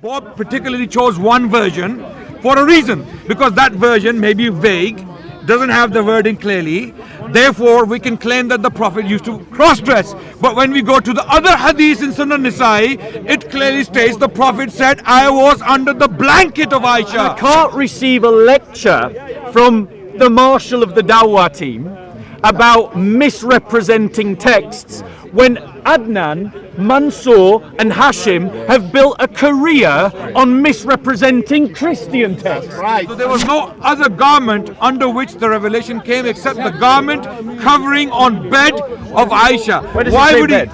Bob particularly chose one version for a reason, because that version may be vague, doesn't have the wording clearly. Therefore, we can claim that the Prophet used to cross-dress. But when we go to the other hadith in Sunan Nisa'i, it clearly states the Prophet said, I was under the blanket of Aisha. Can't receive a lecture from the marshal of the Dawah team about misrepresenting texts when Adnan, Mansour and Hashim have built a career on misrepresenting Christian texts. Right. So there was no other garment under which the revelation came except the garment covering on bed of Aisha. Where does it say bed?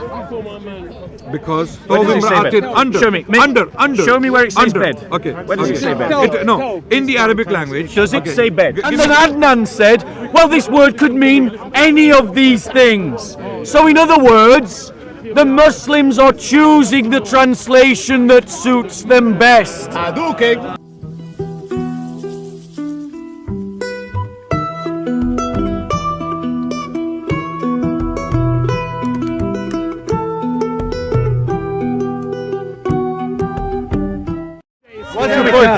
Because Where does it say bed? under. Show me. Under. Show me where it says under. bed. Okay. Where does it say bed? No, in the Arabic language. Does it say bed? And Give then me- Adnan said, well, this word could mean any of these things. So in other words, the Muslims are choosing the translation that suits them best.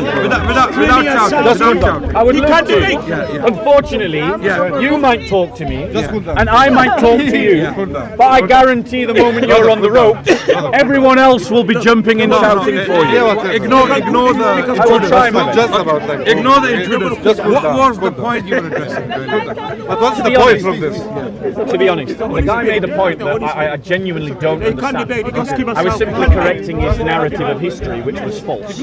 Without shouting. I would love to. Unfortunately, you might talk to me, and I might talk to you. But I guarantee the moment you're on the ropes, everyone else will be jumping and shouting for you. Ignore the I will try my best. Just about that. Ignore the intruders. What was the point you were addressing? But what's the point from this? To be honest, the guy made a point that I genuinely don't understand. I was simply correcting his narrative of history, which was false.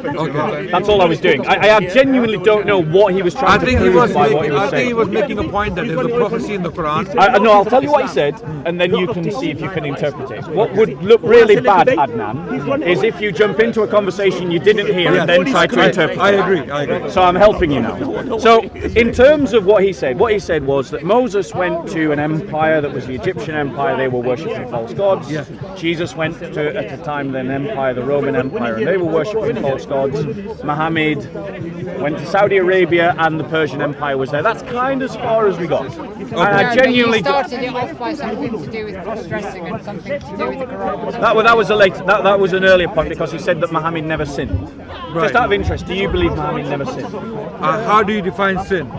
Okay. That's all I was doing. I genuinely don't know what he was trying to prove by what he was I think he saying. was making a point that there's a prophecy in the Quran. No, I'll tell you what he said, and then you can see if you can interpret it. What would look really bad, Adnan, is if you jump into a conversation you didn't hear and then try to interpret I it. agree. So I'm helping you now. So in terms of what he said was that Moses went to an empire that was the Egyptian Empire. They were worshipping false gods. Yeah. Jesus went to, at the time, then empire, the Roman Empire, and they were worshipping false gods. Muhammad went to Saudi Arabia, and the Persian Empire was there. That's kind of as far as we got. And I genuinely You started it off by something to do with cross-dressing and something to do with the Quran. that was an earlier point, because he said that Muhammad never sinned. Just out of interest, do you believe Muhammad never sinned? How do you define sin?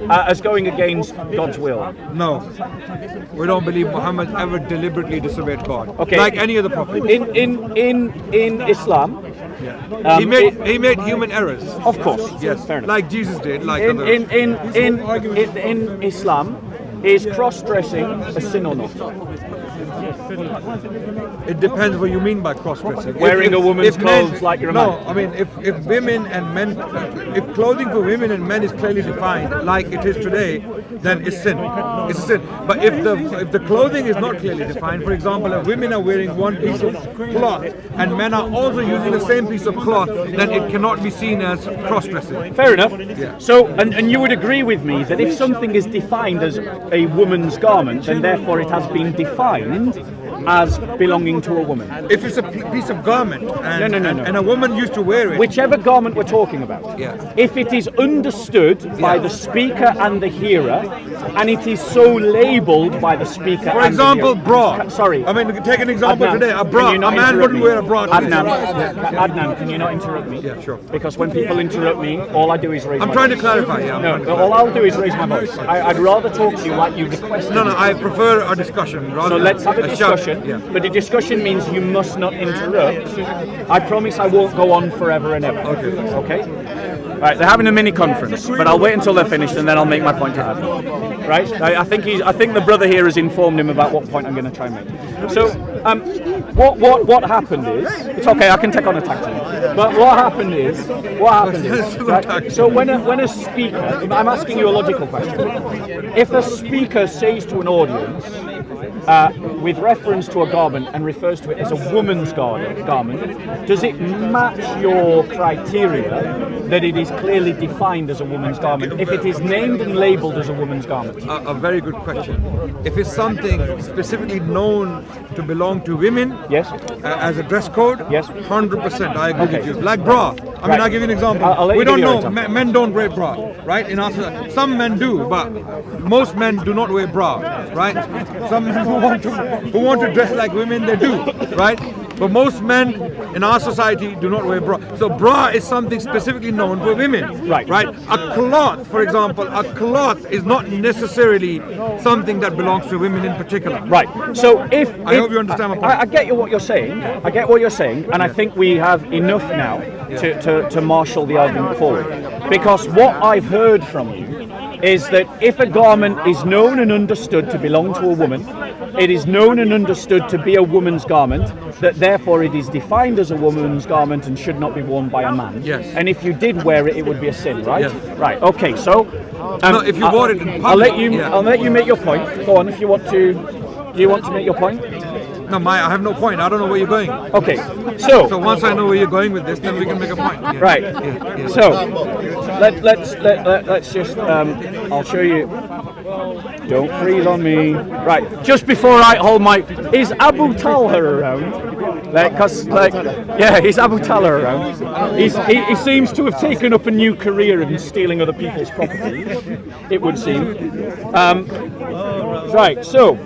As going against God's will? No. We don't believe Muhammad ever deliberately disobeyed God. Okay. Like any other prophet. In Islam, He made human errors. of course, Yes. fair enough. Like Jesus did. Like In, others. in Islam, is cross-dressing a sin or not? It depends what you mean by cross-dressing. Wearing a woman's clothes like you're a man. No, I mean, if women and men, if clothing for women and men is clearly defined, like it is today, then it's sin. It's a sin. But if the clothing is not clearly defined, for example, if women are wearing one piece of cloth and men are also using the same piece of cloth, then it cannot be seen as cross-dressing. Fair enough. Yeah. So, and you would agree with me that if something is defined as a woman's garment, then therefore it has been defined as belonging to a woman. If it's a piece of garment and, No. and a woman used to wear it, Whichever garment we're talking about, Yeah. if it is understood by the speaker and the hearer, and it is so labelled by the speaker for and example, the hearer. bra. Sorry. I mean, take an example Adnan, today. A can bra. you A not man interrupt wouldn't me? wear a bra. Adnan, can you not interrupt me? Yeah, sure. Because when people interrupt me, all I do is raise I'm my trying to voice. clarify. Yeah. No, all I'll do is raise my voice. I'd rather talk to you like you requested. No, I prefer a discussion rather So than let's have a shout. discussion, Yeah. but the discussion means you must not interrupt. I promise I won't go on forever and ever. Okay? Right, they're having a mini conference, but I'll wait until they're finished and then I'll make my point to Adnan. Right? I think the brother here has informed him about what point I'm going to try and make. So, what happened is, it's okay, I can take on a tactic. But what happened is, right, so when a speaker, I'm asking you a logical question. If a speaker says to an audience, with reference to a garment and refers to it as a woman's garment, does it match your criteria that it is clearly defined as a woman's garment if it is named and labelled as a woman's garment? A very good question. If it's something specifically known to belong to women, Yes? as a dress code, Yes. 100%. I agree Okay. with you. Like bra. I mean, Right. I'll give you an example. I'll let We you don't give your know. example. Men don't wear bra, right? In our society, some men do, but most men do not wear bra, right? Some men who want to dress like women, they do, right? But most men in our society do not wear bra. So bra is something specifically known for women. Right. Right? A cloth, for example, a cloth is not necessarily something that belongs to women in particular. Right. So I hope you understand my point. I get what you're saying. I get what you're saying, and I think we have enough now to marshal the argument forward. Because what I've heard from you is that if a garment is known and understood to belong to a woman, it is known and understood to be a woman's garment, that therefore it is defined as a woman's garment and should not be worn by a man. Yes. And if you did wear it, it would be a sin, right? Yes. Right. Okay. So, No, if you wore it in public, I'll let you. yeah. I'll let you make your point. Go on, if you want to. Do you want to make your point? No, I have no point. I don't know where you're going. Okay. So once I know where you're going with this, then we can make a point. Yeah. Right. Yeah, yeah. So let's just I'll show you. Don't freeze on me. Right. Just before I hold my, is Abu Talha around? Is Abu Talha around? He seems to have taken up a new career in stealing other people's property. It would seem. Right. So.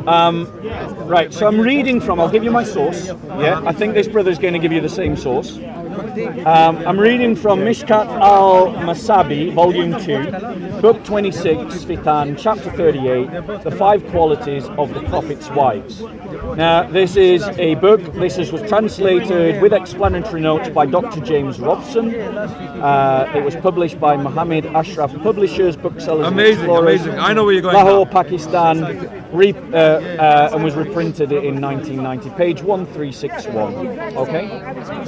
Right, so I'm reading from, I'll give you my source. Yeah, I think this brother's going to give you the same source. I'm reading from Mishkat al-Masabi, Volume 2, Book 26, Fitan, Chapter 38, The 5 Qualities of the Prophet's Wives. Now, this is a book, was translated with explanatory notes by Dr. James Robson. It was published by Mohammed Ashraf Publishers, Booksellers and Amazing, Explorers, amazing. I know where you're going Lahore, now. Pakistan, and was reprinted in 1990, page 1361. Okay,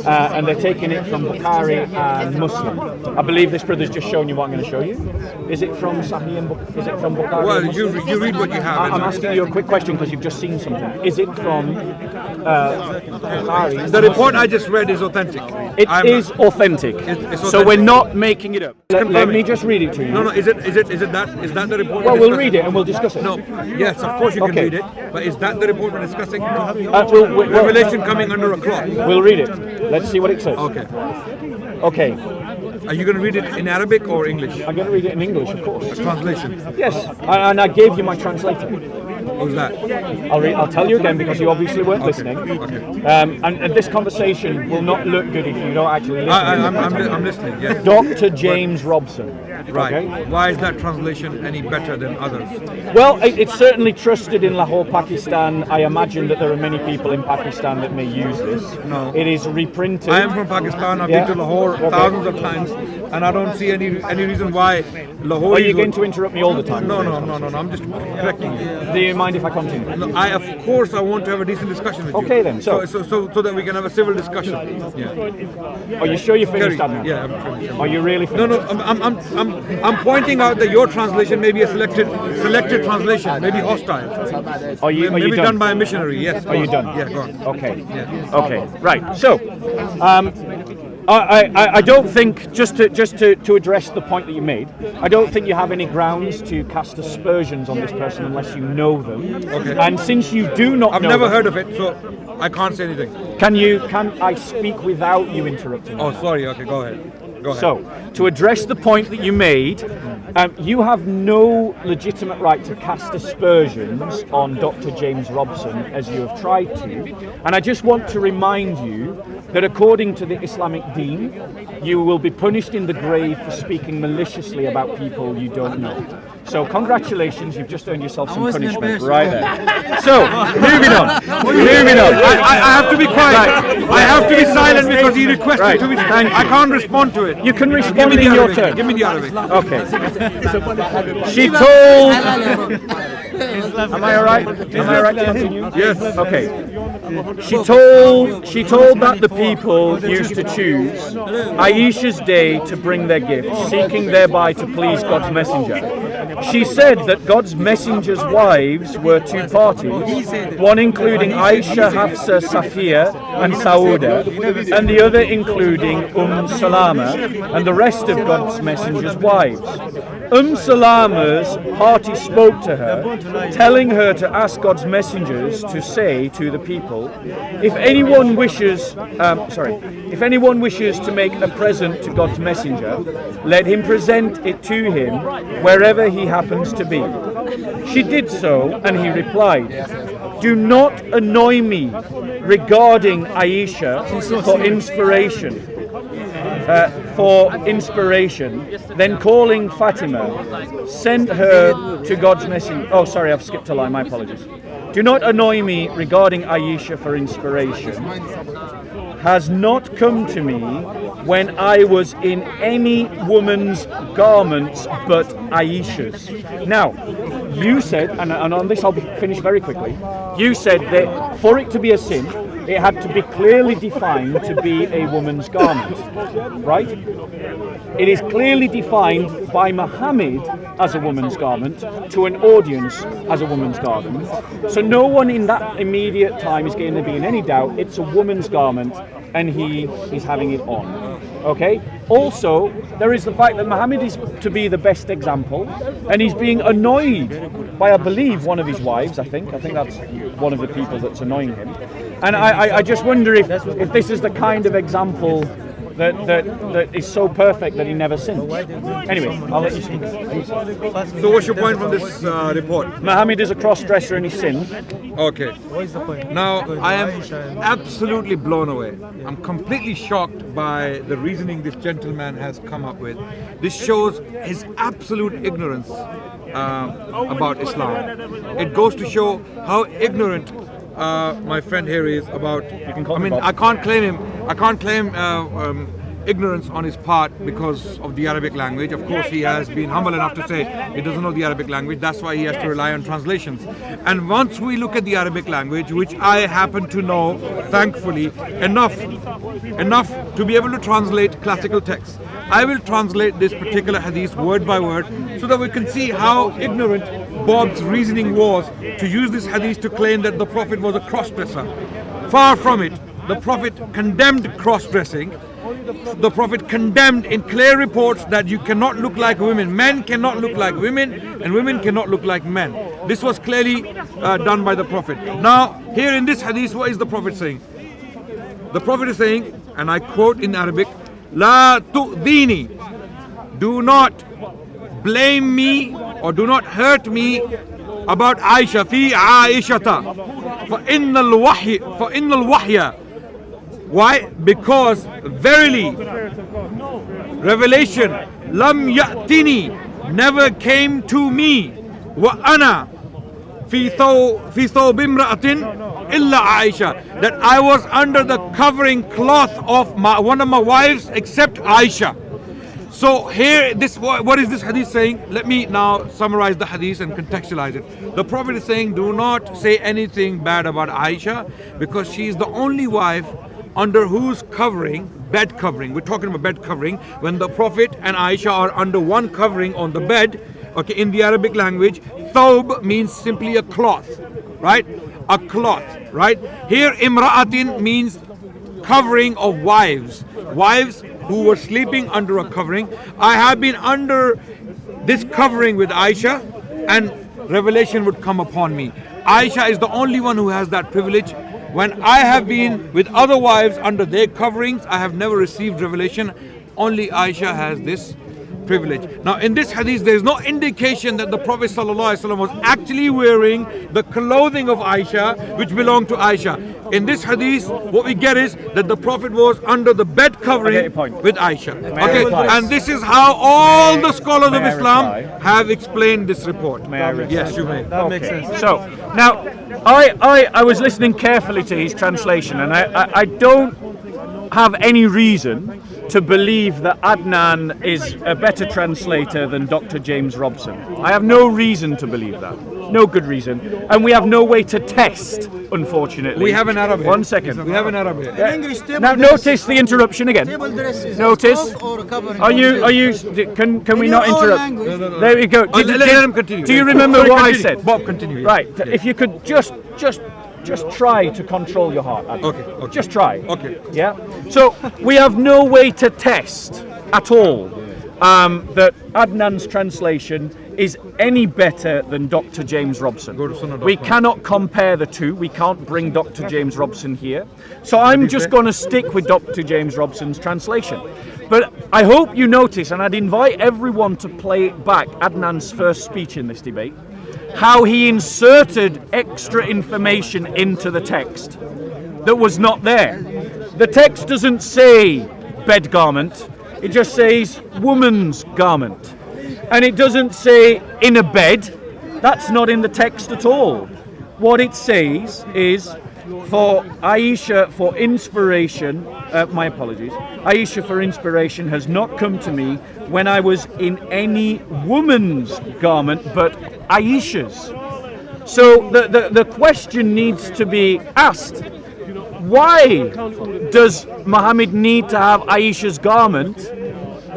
and they're taking it from Bukhari and Muslim. I believe this brother's just shown you what I'm going to show you. Is it from Sahih and is it from Bukhari? Well, and Muslim? you read what you have. I'm asking you a quick question because you've just seen something. Is it from Bukhari? The report I just read is authentic. It is authentic. It's So authentic. we're not making it up. Let confirming. me just read it to you. No, is that the report? Well, we're we'll discussing? read it and we'll discuss it. No, yes, of course you can Okay. read it, but is that the report we're discussing? We'll- Revelation coming under a cloth. We'll read it. Let's see what it says. Okay. Okay. Are you going to read it in Arabic or English? I'm going to read it in English, of course. Translation. Yes, and I gave you my translator. Who's that? I'll tell you again because you obviously weren't listening. Okay. And this conversation will not look good if you don't actually listen. I'm listening. Yes. Dr. James Robson. Right. Okay? Why is that translation any better than others? Well, it's certainly trusted in Lahore, Pakistan. I imagine that there are many people in Pakistan that may use this. No. It is reprinted. I am from Pakistan. I've Yeah. been to Lahore Okay. thousands of times, and I don't see any reason why Lahore. Are you going to interrupt me all the time? No. I'm just correcting you. Do you mind if I continue? No, of course, I want to have a decent discussion with you. Okay, then, So so- that we can have a civil discussion. Yeah. Are you sure you're finished, Carry- Adnan? Yeah. I'm finished. Are you really No, finished? I'm pointing out that your translation may be a selected translation, maybe hostile, Are you maybe done? done by a missionary. Yes. Are you done? Yeah, go on. Okay. Yeah. Okay. Right. So, I don't think just to address the point that you made, I don't think you have any grounds to cast aspersions on this person unless you know them. Okay. And since you do not I've know never them, heard of it, so I can't say anything. can I speak without you interrupting me? Oh, sorry. Okay, go ahead. Go ahead. So, to address the point that you made, you have no legitimate right to cast aspersions on Dr. James Robson as you have tried to. And I just want to remind you that according to the Islamic deen, you will be punished in the grave for speaking maliciously about people you don't know. So congratulations, you've just earned yourself some punishment right there. So, moving on. I have to be quiet. I have to be silent because he requested Right. to be. Thank you. I can't respond to it. You can Give me respond the in your Arabic. turn. Give me the Arabic. Okay. Am I alright? Am I alright to continue? Yes. Okay. She told that the people used to choose Aisha's day to bring their gifts, seeking thereby to please God's messenger. She said that God's messenger's wives were two parties, one including Aisha, Hafsa, Safiya and Sauda, and the other including Salama and the rest of God's messenger's wives. Salama's party spoke to her, telling her to ask God's messengers to say to the people, if anyone wishes to make a present to God's messenger, let him present it to him wherever he happens to be. She did so, and he replied, Do not annoy me regarding Aisha for inspiration. Then calling Fatima, sent her to God's messenger. Oh, sorry, I've skipped a line. My apologies. Do not annoy me regarding Aisha for inspiration. Has not come to me when I was in any woman's garments but Aisha's. Now, you said, and on this I'll finish very quickly, you said that for it to be a sin, it had to be clearly defined to be a woman's garment, right? It is clearly defined by Muhammad as a woman's garment to an audience as a woman's garment. So no one in that immediate time is going to be in any doubt it's a woman's garment and he is having it on. Okay? Also, there is the fact that Muhammad is to be the best example, and he's being annoyed by, I believe, one of his wives. I think that's one of the people that's annoying him. And I just wonder if this is the kind of example that is so perfect that he never sins. Anyway, I'll let you speak. So what's your point from this report? Muhammad is a cross-dresser and he sinned. Okay. Now, I am absolutely blown away. I'm completely shocked by the reasoning this gentleman has come up with. This shows his absolute ignorance about Islam. It goes to show how ignorant my friend here is about. I can't claim ignorance on his part because of the Arabic language. Of course, he has been humble enough to say he doesn't know the Arabic language. That's why he has to rely on translations. And once we look at the Arabic language, which I happen to know, thankfully, enough to be able to translate classical texts, I will translate this particular hadith word by word so that we can see how ignorant Bob's reasoning was to use this hadith to claim that the Prophet was a cross-dresser. Far from it. The Prophet condemned cross-dressing. The Prophet condemned in clear reports that you cannot look like women. Men cannot look like women and women cannot look like men. This was clearly done by the Prophet. Now, here in this hadith, what is the Prophet saying? The Prophet is saying, and I quote in Arabic, La tu'dini, do not blame me or do not hurt me about Aisha, fi Aishata, for innal wahya. Why? Because verily, revelation, lam ya'tini, never came to me, wa ana fi thawb imra'atin illa Aisha, that I was under the covering cloth of one of my wives except Aisha. So here, what is this hadith saying? Let me now summarize the hadith and contextualize it. The Prophet is saying, do not say anything bad about Aisha because she is the only wife under whose covering, bed covering, we're talking about bed covering, when the Prophet and Aisha are under one covering on the bed. Okay, in the Arabic language, thawb means simply a cloth, right? A cloth, right? Here, imra'atin means covering of wives who were sleeping under a covering. I have been under this covering with Aisha and revelation would come upon me. Aisha is the only one who has that privilege. When I have been with other wives under their coverings, I have never received revelation. Only Aisha has this privilege. Now in this hadith, there is no indication that the Prophet ﷺ was actually wearing the clothing of Aisha, which belonged to Aisha. In this hadith, what we get is that the Prophet was under the bed covering with Aisha. Okay, and this is how all the scholars of Islam have explained this report. Yes, you may. That makes sense. So now, I was listening carefully to his translation, and I don't have any reason to believe that Adnan is a better translator than Dr. James Robson. I have no reason to believe that. No good reason. And we have no way to test, unfortunately. We have an Arab here. 1 second. We have an Arab here. English table Now dress. notice the interruption again. Table dress is Notice. a cloth or a covering. Are you can we In not your own interrupt? language. There we go. Let him continue. Do you remember Sorry, what I continue. said? Bob, continue. Right. If you could just try to control your heart. Adnan. Okay. Just try. Okay. Yeah. So we have no way to test at all that Adnan's translation is any better than Dr. James Robson. Go to sunnah.com. We cannot compare the two. We can't bring Dr. James Robson here. So I'm just going to stick with Dr. James Robson's translation. But I hope you notice, and I'd invite everyone to play back Adnan's first speech in this debate. how he inserted extra information into the text that was not there. The text doesn't say bed garment, it just says woman's garment. And it doesn't say in a bed, that's not in the text at all. What it says is for Aisha for inspiration, my apologies, Aisha for inspiration has not come to me when I was in any woman's garment but Aisha's. So the question needs to be asked, why does Muhammad need to have Aisha's garment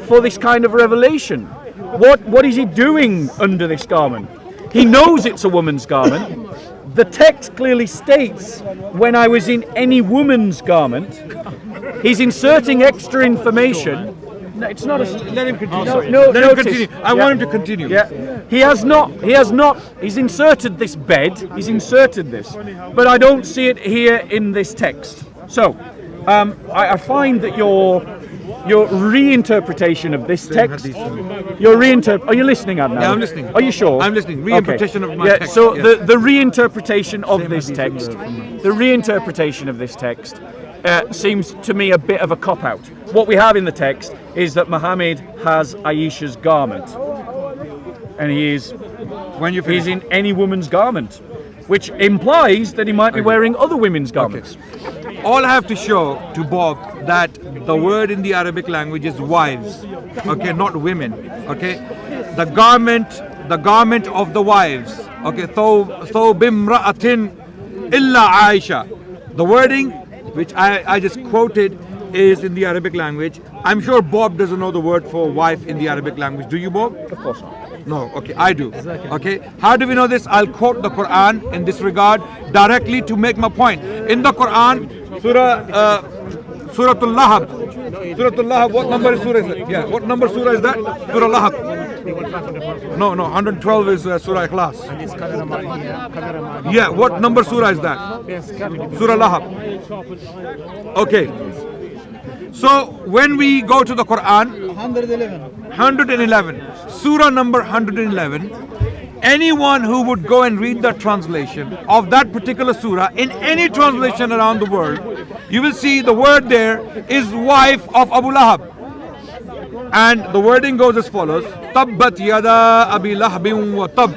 for this kind of revelation? What is he doing under this garment? He knows it's a woman's garment. The text clearly states, when I was in any woman's garment. He's inserting extra information. No, it's not a... Let him continue. No, Let him continue. I want him to continue. Yeah. He has not. He's inserted this bed. He's inserted this. But I don't see it here in this text. So, I find that your reinterpretation of this text, are you listening, Adnan? Yeah, I'm listening. Are you sure? I'm listening. Reinterpretation of my text. So yes. the reinterpretation of this text, seems to me a bit of a cop-out. What we have in the text is that Muhammad has Aisha's garment, and he's in any woman's garment, which implies that he might be wearing other women's garments. All I have to show to Bob that the word in the Arabic language is wives, okay, not women, okay. The garment of the wives, okay. Thawb imra'atin illa Aisha. The wording, which I just quoted, is in the Arabic language. I'm sure Bob doesn't know the word for wife in the Arabic language. Do you, Bob? Of course not. No, okay, I do. Okay, how do we know this? I'll quote the Quran in this regard directly to make my point. In the Quran, Surah Al-Lahab. Surah Al-Lahab, what number is Surah is it? Yeah, what number Surah is that? Surah Al-Lahab. No, 112 is Surah Ikhlas. Yeah, what number Surah is that? Surah Al-Lahab. Okay. So when we go to the Quran, 111, Surah number 111, anyone who would go and read the translation of that particular surah in any translation around the world, you will see the word there is wife of Abu Lahab. And the wording goes as follows: Tabbat yada abi lahabin wa tab,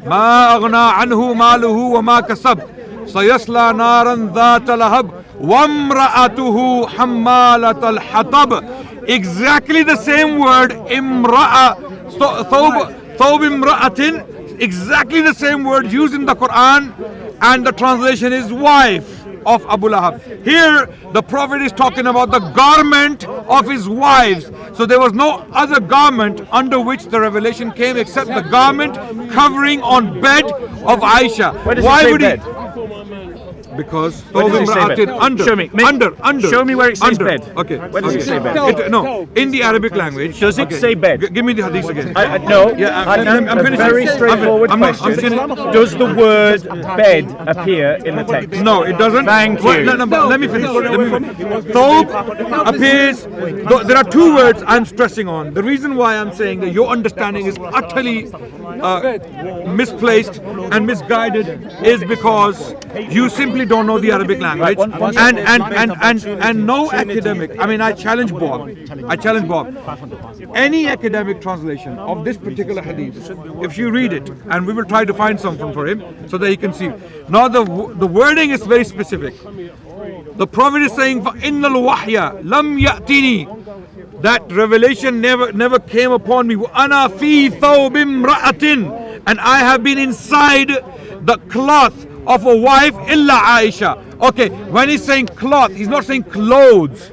ma aghna anhu maluhu wa ma kasab, sayasla naran dhata lahab, وَامْرَأَتُهُ حَمَّالَةَ الْحَطَبِ. Exactly the same word, imra'a, thawb imra'atin, exactly the same word used in the Quran, and the translation is wife of Abu Lahab. Here, the Prophet is talking about the garment of his wives. So there was no other garment under which the revelation came except the garment covering on bed of Aisha. Why would he? Because under. Show me. Under. Show me where it says under. bed. Okay. Where does it say bed? No, in the Arabic language. Does it say bed? Give me the hadith again. No. Yeah, I'm finishing. very straightforward question. Does the word bed appear in the text? No, it doesn't. Thank you. Let me finish. Thawb appears. There are two words I'm stressing on. The reason why I'm saying that your understanding is utterly misplaced and misguided is because you simply don't know the Arabic language, and no academic. I mean, I challenge Bob. Any academic translation of this particular hadith, if you read it, and we will try to find something for him so that he can see. Now the wording is very specific. The Prophet is saying, "Inna al-wahya lam ya'tini." That revelation never came upon me. Ana fi thawb imra'atin, and I have been inside the cloth of a wife illa Aisha. Okay, when he's saying cloth, he's not saying clothes.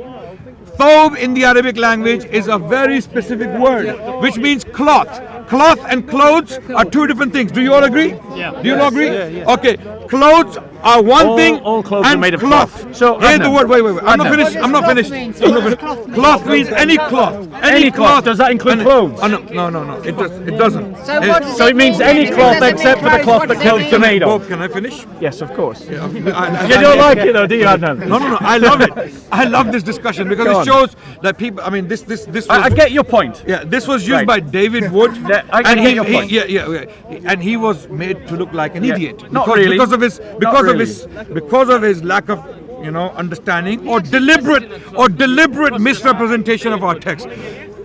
Thawb in the Arabic language is a very specific word, which means cloth. Cloth and clothes are two different things. Do you all agree? Yeah. Do you all agree? Yeah. Okay, clothes are one thing, all clothes are and made of cloth. cloth. So, here's the Adnan, word. Wait. I'm not Adnan. finished. I'm not finished. I'm not finished. Cloth means any cloth. Any cloth. Does that include clothes? Oh, no. It doesn't. So what does So it means mean? any It cloth doesn't except mean for the cloth clothes. that What does clothes it are mean? made of. Bob, can I finish? Yes, of course. You You don't like it though, do you, Adnan? No. I love it. I love this discussion because Go it on. shows that people. I mean, this was. I get your point. Yeah, this was used Right. by David Wood, Yeah, I and get your point. and he was made to look like an Yeah. idiot. Not really. Because of his really. because of his lack of understanding or deliberate misrepresentation of our text.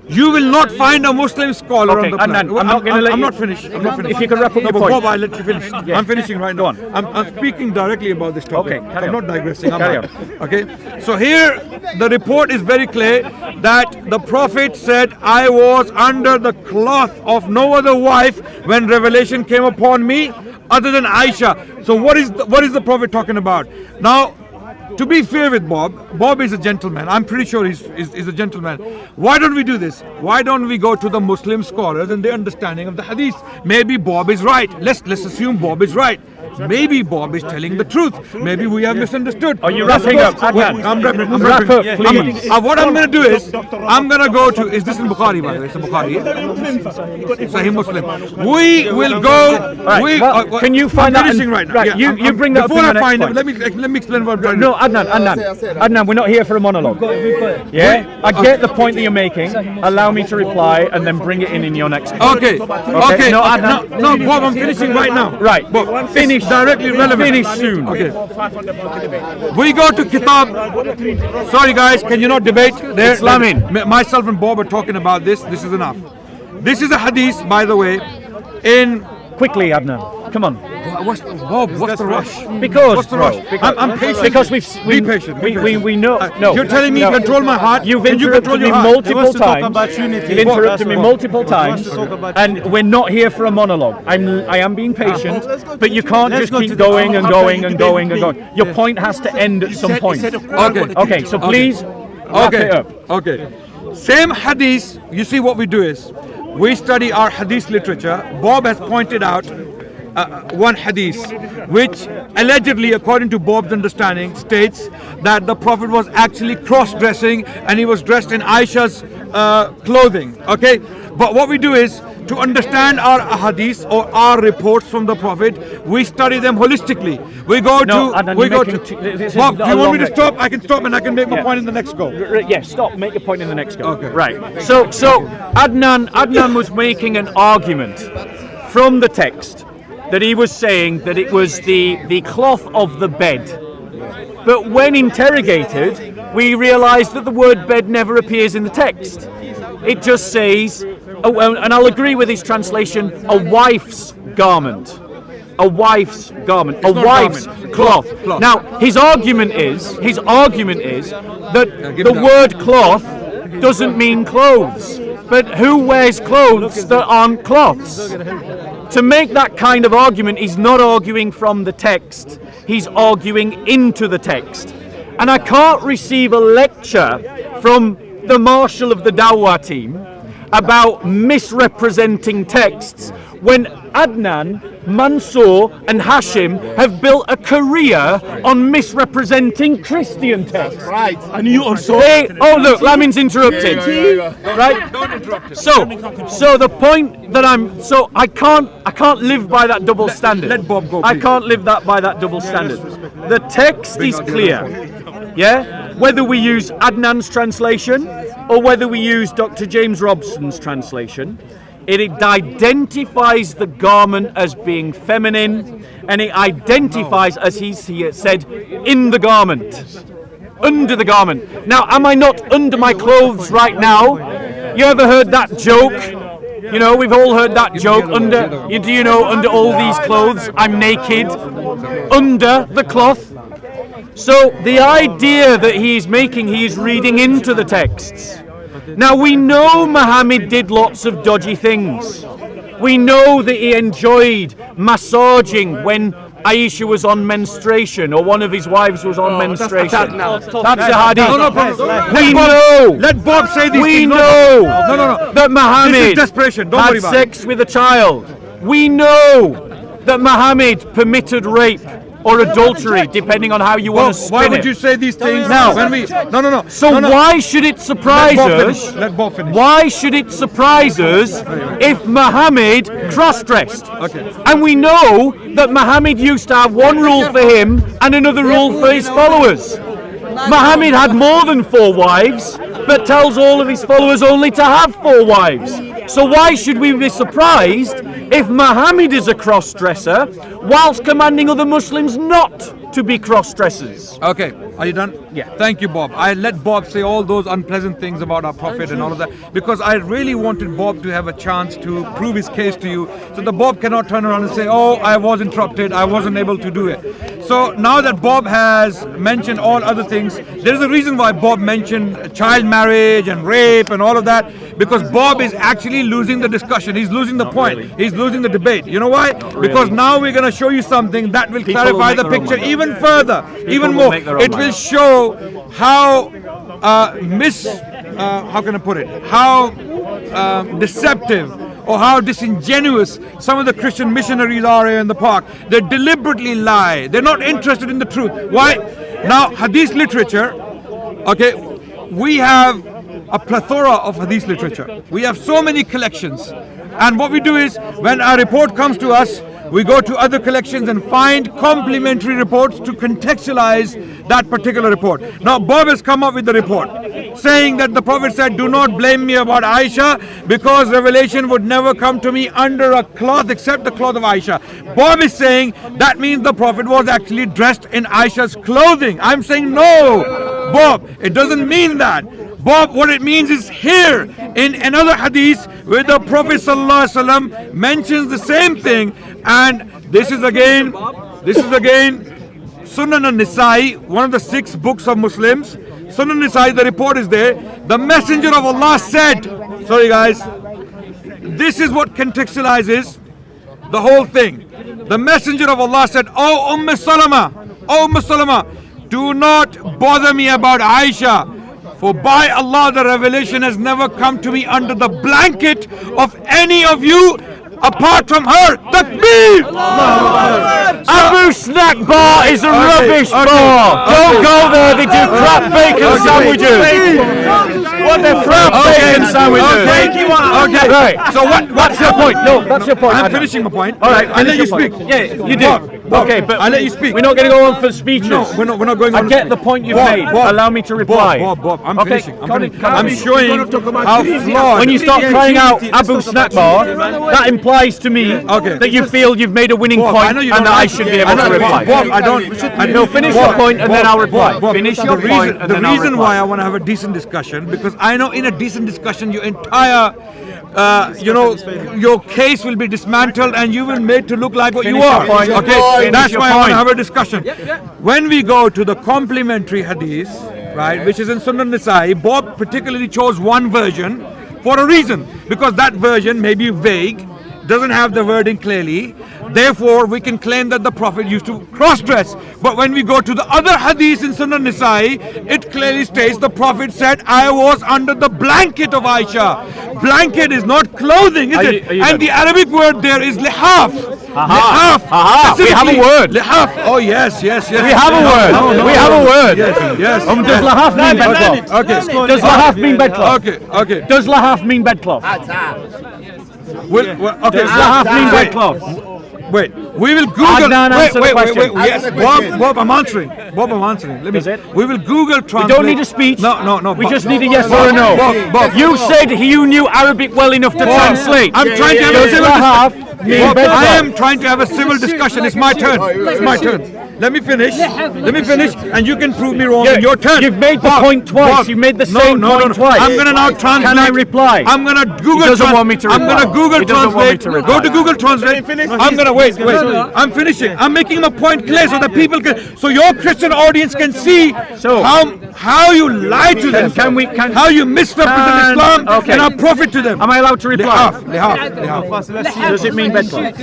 You will not find a Muslim scholar Okay, on the planet. Adnan, I'm not gonna let I'm you- not finished. I'm not finished. If you can wrap up No, your but point. Bob, I'll let you finish. Yeah. I'm finishing right now. Go on. I'm speaking directly about this topic. Okay, carry I'm on. not digressing. Carry on. Okay. So here, the report is very clear that the Prophet said, "I was under the cloth of no other wife when revelation came upon me, other than Aisha." So what is the Prophet talking about? Now, to be fair with Bob is a gentleman. I'm pretty sure he's a gentleman. Why don't we do this? Why don't we go to the Muslim scholars and their understanding of the hadith? Maybe Bob is right. Let's assume Bob is right. Maybe Bob is telling the truth. Maybe we have misunderstood. Are you Let's wrapping go- up, Adnan? I'm wrapping. Wrap up, please. What I'm going to do is, I'm going to go to, is this in Bukhari, by the way? It's in Bukhari. Yeah? Sahih Muslim. We will go, well, can you find I'm that finishing and- right now. right, you bring that up Before in I the next find it, point. let me explain what I'm trying to do. No, Adnan, we're not here for a monologue. Yeah, I get the point that you're making. Allow me to reply and then bring it in your next point. Okay. No, No, Adnan. Bob, I'm finishing right now. Right, Bob, finish. it's directly relevant. Finish soon. Okay. We go to Kitab. Sorry, guys, can you not debate? There, Islamin. Myself and Bob are talking about this. This is enough. This is a hadith, by the way, in. Quickly, Adnan. Come on. What's the rush? Because, What's the rush? I'm patient. Because Be patient. be patient. we know. No, You're telling me no. control my heart. You've Can you control interrupted me your heart? multiple times. You've interrupted me multiple times, and we're not here for a monologue. I am being patient, but you can't just keep going and going and going and going. Your point has to end at some point. Okay, so please wrap it up. Okay. Same hadith. You see what we do is, we study our hadith literature. Bob has pointed out one hadith, which allegedly, according to Bob's understanding, states that the Prophet was actually cross-dressing and he was dressed in Aisha's clothing. Okay, but what we do is, to understand our hadith or our reports from the Prophet, we study them holistically. We go No, to. Adnan, We you're go making to. this is Bob, do a you want me long to stop? I can stop and I can make my Yeah. point in the next go. Yes, stop. Make your point in the next go. Okay. Right. So Adnan was making an argument from the text that he was saying that it was the cloth of the bed. But when interrogated, we realised that the word bed never appears in the text. It just says, and I'll agree with his translation, a wife's garment. A wife's garment. A not wife's garment. cloth. Cloth. Now, his argument is that give the it up. word cloth doesn't mean clothes. But who wears clothes that aren't cloths? To make that kind of argument, he's not arguing from the text. He's arguing into the text. And I can't receive a lecture from the Marshal of the Dawah team about misrepresenting texts when Adnan, Mansour and Hashim have built a career on misrepresenting Christian texts. Right. And you also. Oh look, Lamin's interrupted. Right? Don't interrupt us. So the point that I can't live by that double standard. let Bob go, I please. can't live that by that double standard. The text is clear. Yeah? Whether we use Adnan's translation or whether we use Dr. James Robson's translation, it identifies the garment as being feminine, and it identifies, as he said, in the garment. Under the garment. Now, am I not under my clothes right now? You ever heard that joke? You know, we've all heard that joke. Under all these clothes, I'm naked. Under the cloth. So the idea that he is reading into the texts. Now we know Muhammad did lots of dodgy things. We know that he enjoyed massaging when Aisha was on menstruation or one of his wives was on menstruation. That's the hadith. No problem. We know. Let Bob say these We things. know No. that Muhammad This is desperation. Don't worry had about it. sex with a child. We know that Muhammad permitted rape. or adultery, depending on how you want to spin Why it. would you say these things Now- when we? No. So why should it surprise Let Bob us? finish. Let Bob finish. Why should it surprise us if Muhammad cross-dressed? Okay. And we know that Muhammad used to have one rule for him and another rule for his followers. Muhammad had more than 4 wives, but tells all of his followers only to have 4 wives. So why should we be surprised if Muhammad is a cross-dresser whilst commanding other Muslims not to be cross-dressers? Okay, are you done? Yeah. Thank you, Bob. I let Bob say all those unpleasant things about our Prophet and all of that because I really wanted Bob to have a chance to prove his case to you so that Bob cannot turn around and say, oh, I was interrupted, I wasn't able to do it. So now that Bob has mentioned all other things, there's a reason why Bob mentioned child marriage and rape and all of that because Bob is actually losing the discussion. He's losing the point. He's losing the debate. You know why? Because now we're going to show you something that will People will clarify make the their own picture mind. even further, even will more. make their own It will mind. show how how can I put it? How deceptive or how disingenuous some of the Christian missionaries are here in the park. They deliberately lie. They're not interested in the truth. Why? Now, Hadith literature, okay, we have a plethora of Hadith literature. We have so many collections. And what we do is, when a report comes to us, we go to other collections and find complementary reports to contextualize that particular report. Now, Bob has come up with the report saying that the Prophet said, do not blame me about Aisha because revelation would never come to me under a cloth except the cloth of Aisha. Bob is saying that means the Prophet was actually dressed in Aisha's clothing. I'm saying no, Bob, it doesn't mean that. Bob, what it means is here in another hadith where the Prophet ﷺ mentions the same thing, and this is again Sunan al-Nisa'i, one of the 6 books of Muslims. Sunan al-Nisa'i, the report is there. The Messenger of Allah said, sorry guys, this is what contextualizes the whole thing. The Messenger of Allah said, oh Umm Salama, do not bother me about Aisha. For by Allah, the revelation has never come to me under the blanket of any of you apart from her. Takbir! Abu Snack Bar is a rubbish bar. Don't go there. They do crap bacon sandwiches. What the crap bacon sandwiches? Okay. Right. So what's your point? No, that's your point. I'm finishing my point. All right. I'll let you finish your speak. point. Yeah, you do. Okay, but I'll let you speak. We're not going to go on for speeches. No, we're not going on. I get the point you've made. Allow me to reply. Bob, I'm Okay, finishing. I'm I'm showing how flawed. When you start crying out Abu Snack Bar, that implies to me that you feel you've made a winning Bob, point I know you and don't that I like- should be able to reply. Bob, I don't. No, finish your point and then I'll reply. Finish your point and The then I'll reason reply. why I want to have a decent discussion, because I know in a decent discussion your entire, your case will be dismantled and you will made to look like what Finish you your are. point. Okay, Finish that's your why I want to point. have a discussion. When we go to the complementary hadith, right, which is in Sunan Nisa'i, Bob particularly chose one version for a reason, because that version may be vague, doesn't have the wording clearly. Therefore, we can claim that the Prophet used to cross-dress. But when we go to the other hadith in Sunan Nisa'i, it clearly states the Prophet said, I was under the blanket of Aisha. Blanket is not clothing, is Are it? you And the Arabic word there is lihaf. Lihaf. We have a word. Lihaf. Oh, yes. We have a word. We have a word. Yes. Does lahaf mean bedcloth? Okay. Does lahaf mean bedcloth? Okay. Does lahaf mean bedcloth? Okay. Does lahaf mean bedcloth? Wait, we will Google. Adnan, answer the question. Yes, Bob, I'm answering. Let me. Is it? We will Google translate. We don't need a speech. No. We Bob. just need a yes or a no. Bob. You said you knew Arabic well enough to translate. I'm trying to have a Does civil lahaf discussion. mean Bob, bedcloth? I am trying to have a civil discussion. It's my turn. It's my turn. Let me finish, and you can prove me wrong. Yeah, in your turn. you've made the Bob, point twice. Bob, You made the same point twice. I'm gonna now translate. Can I reply? I'm gonna Google. He doesn't want me to I'm reply. gonna Google He doesn't want me translate. to reply. Go to Google Translate. I'm gonna wait. I'm finishing. I'm making my point clear so that people can, so your Christian audience can see So- how you lie to them. How you misrepresent Islam okay. and our prophet to them. Am I allowed to reply? Lihaf. Does it mean bedcloth?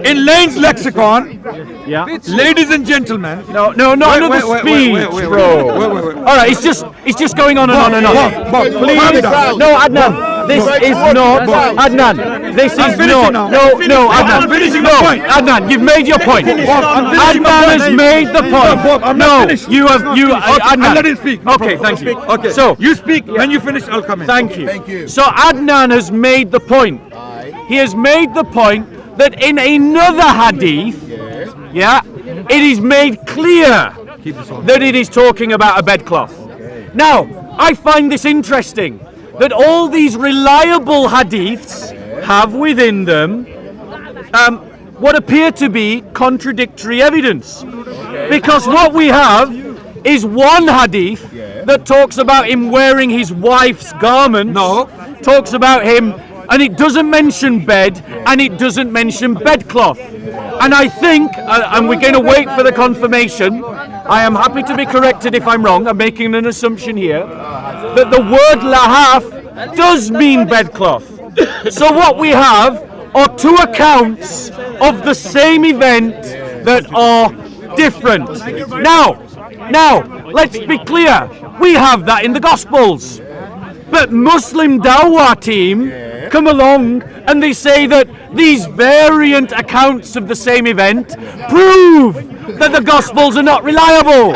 In Lane's lexicon, Yeah. ladies and gentlemen. No, another speech, bro. Wait. All right, it's just going on and on and on. Bob, Please, calm down. no, Adnan. This is not Adnan. This is not. No, Adnan. I'm finishing the No, point. Adnan, you've made your point. Adnan has made the point. No, you have. You. Adnan. I'll let him speak. No Okay, problem. thank you. Okay, So you speak. When you finish, I'll come in. Thank you. So Adnan has made the point. He has made the point that in another hadith, it is made clear that it is talking about a bedcloth. Now, I find this interesting that all these reliable hadiths have within them what appear to be contradictory evidence. Because what we have is one hadith that talks about him wearing his wife's garments. No. Talks about him, and it doesn't mention bed, and it doesn't mention bedcloth. And I think, and we're going to wait for the confirmation, I am happy to be corrected if I'm wrong, I'm making an assumption here, that the word lahaf does mean bedcloth. So what we have are two accounts of the same event that are different. Now, let's be clear, we have that in the Gospels. But Muslim Dawah team come along and they say that these variant accounts of the same event prove that the Gospels are not reliable.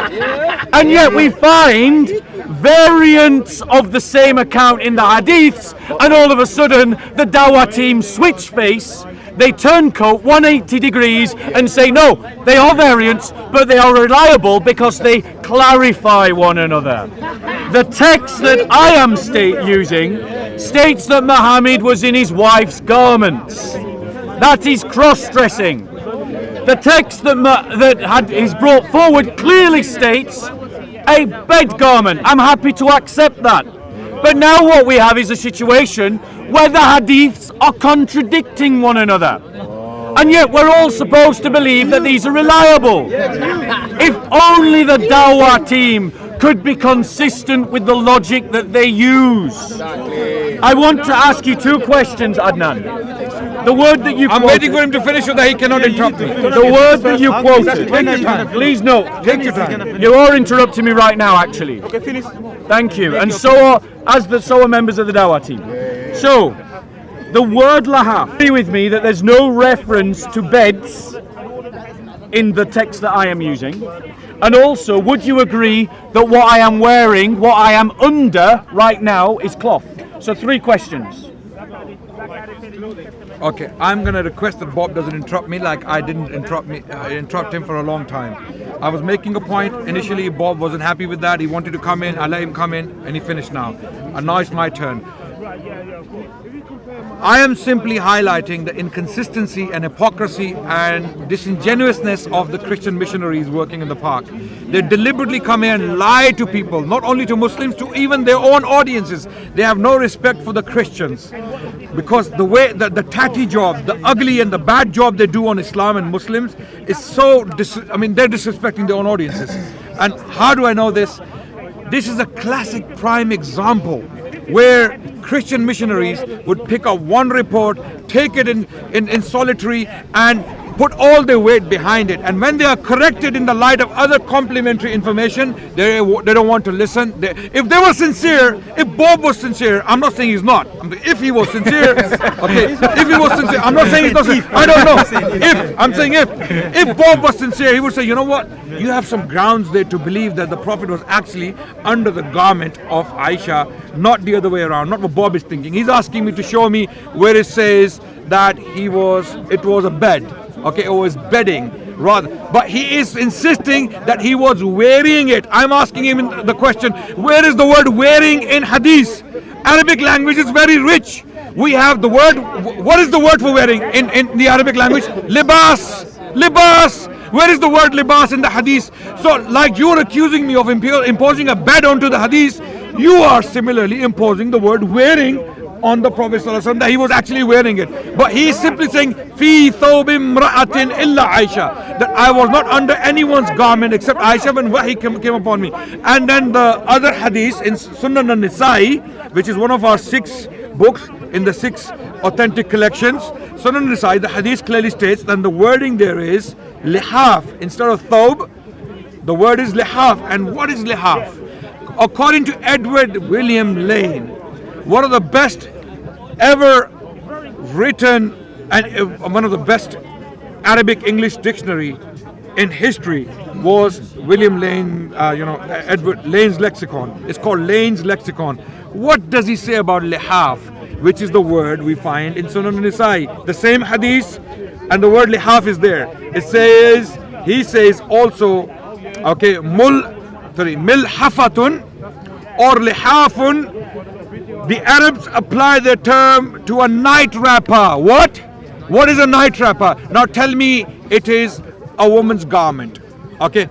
And yet we find variants of the same account in the Hadiths, and all of a sudden the Dawah team switch face. They turncoat 180 degrees and say, no, they are variants, but they are reliable because they clarify one another. The text that I am using states that Muhammad was in his wife's garments. That is cross-dressing. The text that is brought forward clearly states a bed garment. I'm happy to accept that. But now what we have is a situation where the hadiths are contradicting one another. And yet we're all supposed to believe that these are reliable. If only the Dawah team could be consistent with the logic that they use. I want to ask you two questions, Adnan. The word that you I'm quoted, waiting for him to finish so that he cannot interrupt me. the word that you quoted, Take your time. please note, Take your time. you are interrupting me right now, actually. Okay, finish. Thank you. And so are members of the Dawah team. So, the word lahaf, agree with me that there's no reference to beds in the text that I am using. And also, would you agree that what I am wearing, what I am under right now is cloth? So 3 questions. Okay, I'm going to request that Bob doesn't interrupt me like I didn't interrupt him for a long time. I was making a point. Initially, Bob wasn't happy with that. He wanted to come in. I let him come in, and he finished now. And now it's my turn. I am simply highlighting the inconsistency and hypocrisy and disingenuousness of the Christian missionaries working in the park. They deliberately come here and lie to people, not only to Muslims, to even their own audiences. They have no respect for the Christians because the way the tatty job, the ugly and the bad job they do on Islam and Muslims is so, they're disrespecting their own audiences. And how do I know this? This is a classic prime example where Christian missionaries would pick up one report, take it in solitary and put all their weight behind it. And when they are corrected in the light of other complementary information, they don't want to listen. If they were sincere, if Bob was sincere, I'm not saying he's not. If he was sincere, okay, if he was sincere, I'm not saying he's not sincere. I don't know. I'm saying if Bob was sincere, he would say, you know what? You have some grounds there to believe that the Prophet was actually under the garment of Aisha, not the other way around, not what Bob is thinking. He's asking me to show me where it says that it was a bed. Okay, it was bedding rather, but he is insisting that he was wearing it. I'm asking him the question, where is the word wearing in hadith? Arabic language is very rich. We have the word, what is the word for wearing in the Arabic language? Libas. Where is the word libas in the hadith? So like you're accusing me of imposing a bed onto the hadith, you are similarly imposing the word wearing on the Prophet ﷺ, that he was actually wearing it. But he is simply saying, Fi thawbim ra'atin illa Aisha, that I was not under anyone's garment except Aisha when wahi came upon me. And then the other hadith in Sunan al-Nisa'i, which is one of our 6 books in the 6 authentic collections, Sunan al-Nisa'i, the hadith clearly states that the wording there is lihaf instead of thawb. The word is lihaf. And what is lihaf? According to Edward William Lane, one of the best ever written, and one of the best Arabic English dictionary in history was William Lane, Edward Lane's lexicon. It's called Lane's lexicon. What does he say about lihaf, which is the word we find in Sunan an-Nisa'i? The same hadith, and the word lihaf is there. He says also, okay, milhafatun or lihafun. The Arabs apply the term to a night wrapper. What? What is a night wrapper? Now tell me it is a woman's garment. Okay,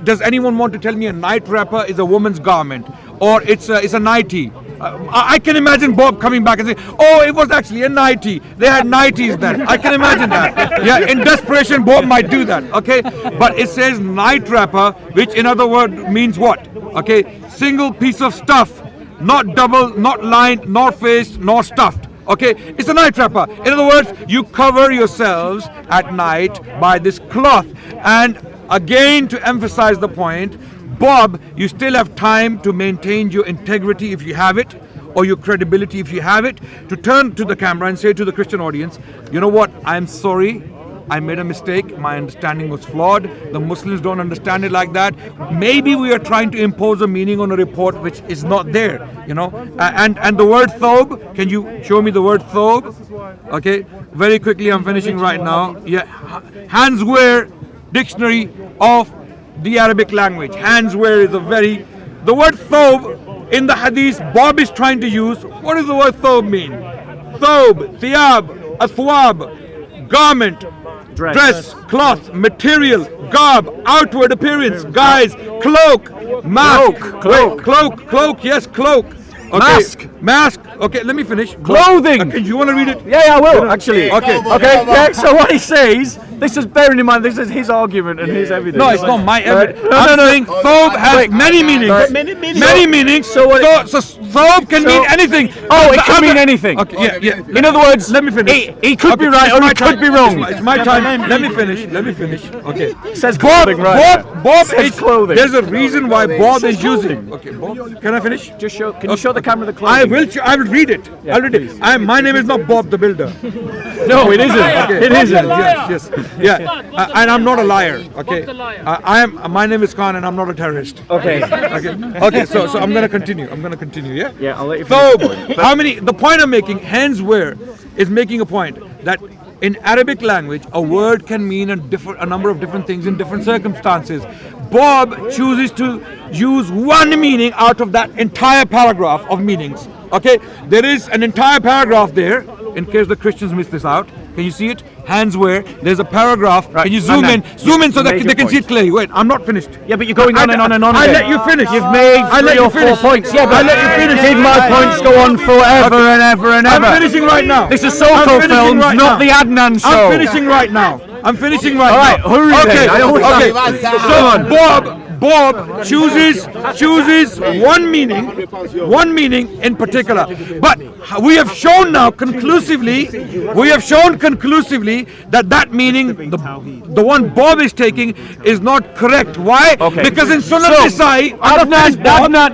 does anyone want to tell me a night wrapper is a woman's garment, or it's a nightie? I can imagine Bob coming back and saying, "Oh, it was actually a nightie. They had nighties then." I can imagine that. Yeah, in desperation, Bob might do that. Okay, but it says night wrapper, which in other words means what? Okay, single piece of stuff, not double, not lined, nor faced, nor stuffed. Okay, it's a night wrapper. In other words, you cover yourselves at night by this cloth. And again, to emphasize the point, Bob, you still have time to maintain your integrity if you have it, or your credibility if you have it, to turn to the camera and say to the Christian audience, you know what, I'm sorry, I made a mistake, my understanding was flawed, the Muslims don't understand it like that. Maybe we are trying to impose a meaning on a report which is not there, and the word thobe, can you show me the word thobe? Okay, very quickly, I'm finishing right now. Yeah, Hanswehr dictionary of the Arabic language. Hanswehr is the word thobe in the hadith Bob is trying to use. What does the word thobe mean? Thobe, thiyab, athwab, garment, dress, cloth, material, garb, outward appearance, guise, cloak, mask, cloak, yes, cloak. Okay. Mask. Okay, let me finish. Clothing. Okay, you want to read it? Yeah, I will actually. Okay. Yeah, so what he says, this is bearing in mind, this is his argument and his evidence. No, it's not my evidence. I'm saying thobe has many meanings. Many meanings. So thobe can mean anything. Oh, it can mean anything. Okay, yeah. In other words, let me finish. He could be right or he could be wrong. It's my time. Let me finish. Okay. Says clothing, right? Bob says is clothing. There's a reason why Bob is using. Okay, Bob. Can I finish? Just show. Can you show the camera the clothing? I will read it. I'll read it. My name is not Bob the Builder. No, it isn't. Okay. It isn't. Yes. Yeah. And I'm not a liar. Okay. My name is Khan, and I'm not a terrorist. Okay. Okay. So I'm gonna continue. Yeah. Yeah, I'll let you So finish. the point I'm making, Hanswehr is making a point that in Arabic language, a word can mean a number of different things in different circumstances. Bob chooses to use one meaning out of that entire paragraph of meanings. Okay, there is an entire paragraph there. In case the Christians miss this out, can you see it? Hanswehr. There's a paragraph. Right. Can you zoom in so that they can see it clearly? Wait, I'm not finished. Yeah, but you're going on and on and on. I let you finish. You've made 3 or 4 points. Yeah, but I let you finish. Did my points go on forever and ever and ever? I'm finishing right now. This is Soto Films, not the Adnan show. I'm finishing right now. All right, hurry then. So Bob chooses one meaning in particular. But we have shown conclusively that meaning, the one Bob is taking, is not correct. Why? Okay. Because in Sunan Nisa'i, I'm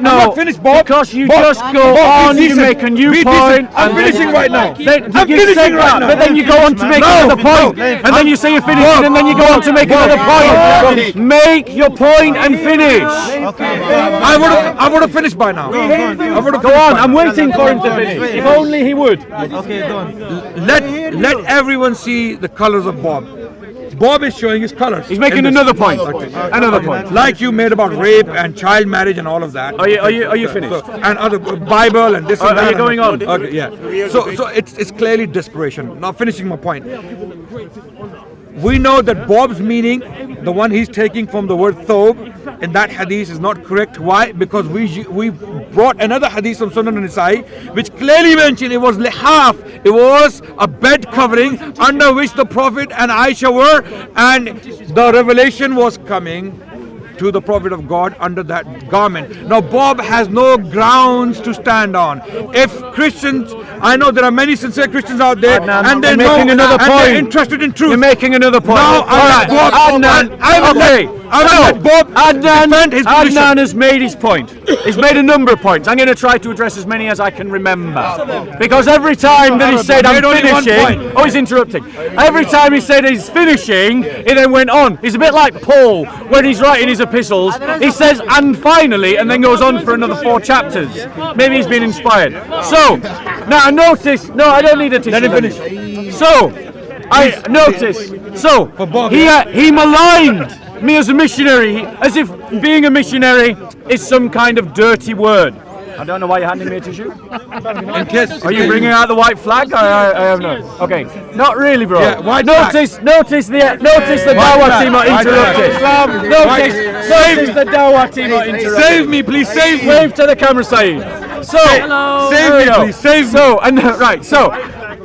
not finished, Bob. Because you just go on, you make a new point. I'm finishing right now. I'm finishing right now. But then you go on to make another point. And then you say you're finishing, and then you go on to make another point. Make your point and finish. I would have finished by now. Go on, I'm waiting for him to finish. If only he would. Let everyone see the colors of Bob. Bob is showing his colors. He's making another point. Another point. Like you made about rape and child marriage and all of that. Are you finished? And other Bible and this and that. Are you going on? Okay, yeah. So it's clearly desperation. Now finishing my point. We know that Bob's meaning, the one he's taking from the word thobe, in that hadith is not correct. Why? Because we brought another hadith from Sunan an-Nisa'i which clearly mentioned it was lihaf. It was a bed covering under which the Prophet and Aisha were, and the revelation was coming to the Prophet of God under that garment. Now Bob has no grounds to stand on. If Christians, I know there are many sincere Christians out there, and they're making another point. They're interested in truth. You're making another point. Now, All right, Adnan. I will Okay. Adnan has made his point. He's made a number of points. I'm going to try to address as many as I can remember. Because every time that he said I'm finishing, he's interrupting. Every time he said he's finishing, he then went on. He's a bit like Paul when he's writing his epistles. He says and finally, and then goes on for another 4 chapters. Maybe he's been inspired. So now notice. No, I don't need a tissue. Let him finish. So I notice. So he maligned me as a missionary, as if being a missionary is some kind of dirty word. I don't know why you're handing me a tissue. Are you bringing out the white flag? I have no. Okay, not really, bro. Yeah, notice the Dawah team are interrupted. Notice the Dawah team are interrupted. Save me, please, save me. Wave to the camera, Saeed. So, save me, please, save me. So, and right, so.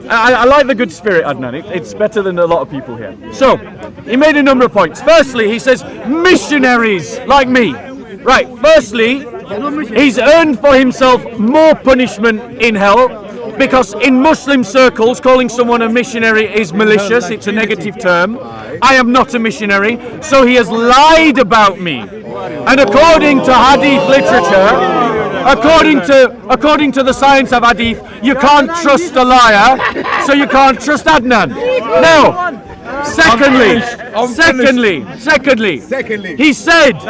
I like the good spirit, Adnan. It's better than a lot of people here. So, he made a number of points. Firstly, he says missionaries like me. Right, firstly, he's earned for himself more punishment in hell because in Muslim circles, calling someone a missionary is malicious. It's a negative term. I am not a missionary, so he has lied about me. And according to hadith literature, according to the science of hadith, you can't trust a liar, so you can't trust Adnan. Now, secondly, he said,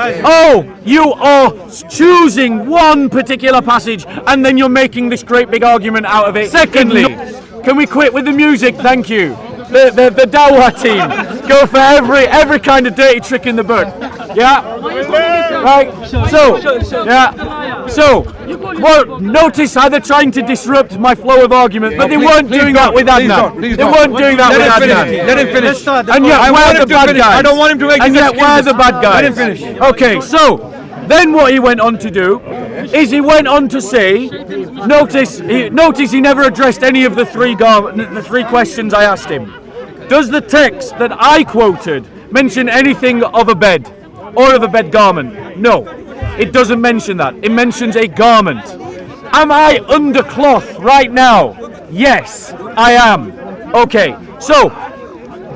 you are choosing one particular passage and then you're making this great big argument out of it. Secondly, can we quit with the music? Thank you. The Dawah team go for every kind of dirty trick in the book. Yeah? Right? So, well, notice how they're trying to disrupt my flow of argument, but they weren't doing that with Adnan. They weren't doing that with Adnan. Let him finish. And yet we're the bad guys. I don't want him to make And yet we're the bad guys. Let him finish. Okay, so then what he went on to do is he went on to say, notice he never addressed any of the three questions I asked him. Does the text that I quoted mention anything of a bed or of a bed garment? No, it doesn't mention that. It mentions a garment. Am I under cloth right now? Yes, I am. Okay, so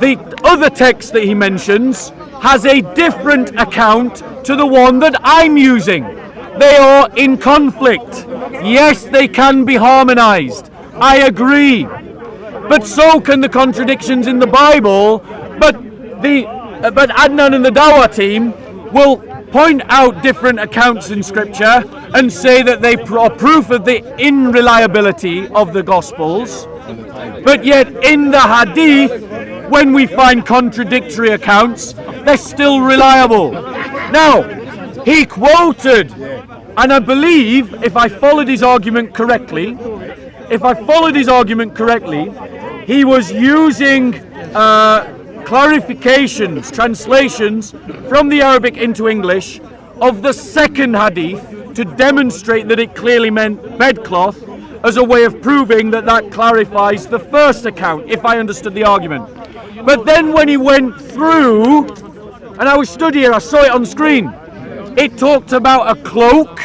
the other text that he mentions has a different account to the one that I'm using. They are in conflict. Yes, they can be harmonized. I agree. But so can the contradictions in the Bible. But Adnan and the Dawah team will point out different accounts in Scripture and say that they are proof of the unreliability of the Gospels. But yet in the Hadith, when we find contradictory accounts, they're still reliable. Now, he quoted, and I believe, if I followed his argument correctly, he was using clarifications, translations from the Arabic into English of the second hadith to demonstrate that it clearly meant bedcloth as a way of proving that clarifies the first account, if I understood the argument. But then when he went through, and I stood here, I saw it on screen, it talked about a cloak,